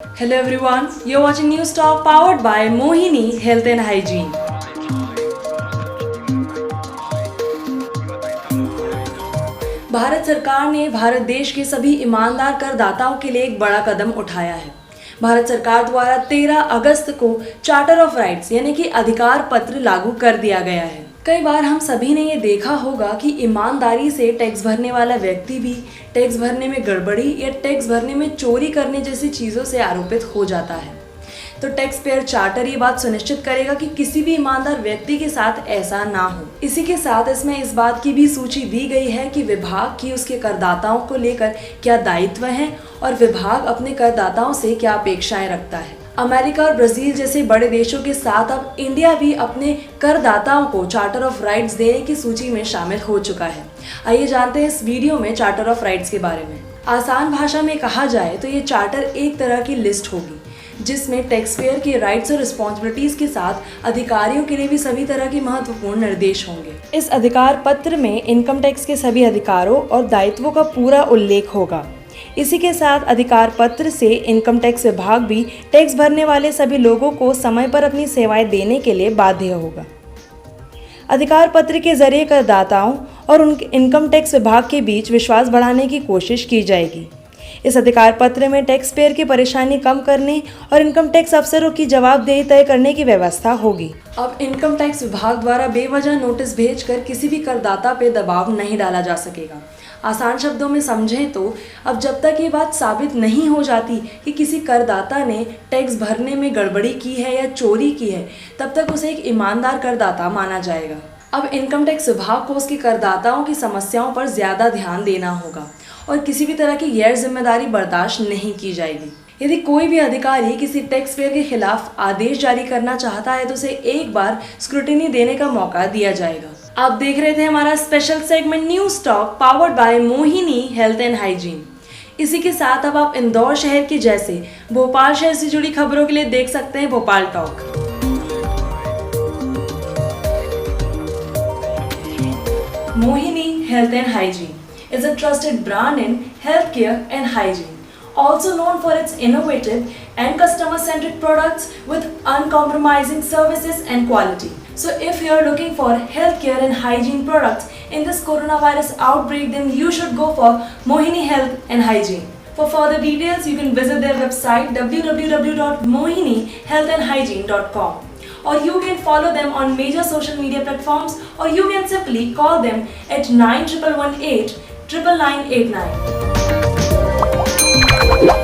Hello everyone, you're watching News Talk powered by Mohini Health and Hygiene. Bharat सरकार ने भारत देश के सभी ईमानदार करदाताओं के लिए एक बड़ा कदम उठाया है। भारत सरकार द्वारा 13 अगस्त को चार्टर ऑफ राइट्स यानी कि अधिकार पत्र लागू कर दिया गया है। कई बार हम सभी ने ये देखा होगा कि ईमानदारी से टैक्स भरने वाला व्यक्ति भी टैक्स भरने में गड़बड़ी या टैक्स भरने में चोरी करने जैसी चीज़ों से आरोपित हो जाता है। तो टैक्स पेयर चार्टर ये बात सुनिश्चित करेगा कि किसी भी ईमानदार व्यक्ति के साथ ऐसा ना हो। इसी के साथ इसमें इस बात की भी सूची दी गई है कि विभाग की उसके करदाताओं को लेकर क्या दायित्व हैं और विभाग अपने करदाताओं से क्या अपेक्षाएं रखता है। अमेरिका और ब्राजील जैसे बड़े देशों के साथ अब इंडिया भी अपने करदाताओं को चार्टर ऑफ राइट्स देने की सूची में शामिल हो चुका है। आइए जानते हैं इस वीडियो में चार्टर ऑफ राइट्स के बारे में। आसान भाषा में कहा जाए तो ये चार्टर एक तरह की लिस्ट होगी जिसमें टैक्स पेयर के राइट्स और रिस्पॉन्सिबिलिटीज के साथ अधिकारियों के लिए भी सभी तरह के महत्वपूर्ण निर्देश होंगे। इस अधिकार पत्र में इनकम टैक्स के सभी अधिकारों और दायित्वों का पूरा उल्लेख होगा। इसी के साथ अधिकार पत्र से इनकम टैक्स विभाग भी टैक्स भरने वाले सभी लोगों को समय पर अपनी सेवाएं देने के लिए बाध्य होगा। अधिकार पत्र के जरिए करदाताओं और उनके इनकम टैक्स विभाग के बीच विश्वास बढ़ाने की कोशिश की जाएगी। इस अधिकार पत्र में टैक्स पेयर की परेशानी कम करने और इनकम टैक्स अफसरों की जवाबदेही तय करने की व्यवस्था होगी। अब इनकम टैक्स विभाग द्वारा बेवजह नोटिस भेजकर किसी भी करदाता पे दबाव नहीं डाला जा सकेगा। आसान शब्दों में समझें तो अब जब तक ये बात साबित नहीं हो जाती कि किसी करदाता ने टैक्स भरने में गड़बड़ी की है या चोरी की है, तब तक उसे एक ईमानदार करदाता माना जाएगा। अब इनकम टैक्स विभाग को उसके करदाताओं की समस्याओं पर ज़्यादा ध्यान देना होगा और किसी भी तरह की गैर जिम्मेदारी बर्दाश्त नहीं की जाएगी। यदि कोई भी अधिकारी किसी टैक्स पेयर के खिलाफ आदेश जारी करना चाहता है तो उसे एक बार स्क्रूटिनी देने का मौका दिया जाएगा। आप देख रहे थे हमारा special segment news talk powered by Mohini health and hygiene. इसी के साथ अब आप इंदौर शहर के जैसे भोपाल शहर से जुड़ी खबरों के लिए देख सकते हैं Bhopal talk. Mohini Health and Hygiene is a trusted brand in healthcare and hygiene, also known for its innovative and customer-centric products with uncompromising services and quality. So if you are looking for healthcare and hygiene products in this coronavirus outbreak, then you should go for Mohini Health and Hygiene. For further details, you can visit their website www.mohinihealthandhygiene.com. Or you can follow them on major social media platforms, or you can simply call them at 9118 99989.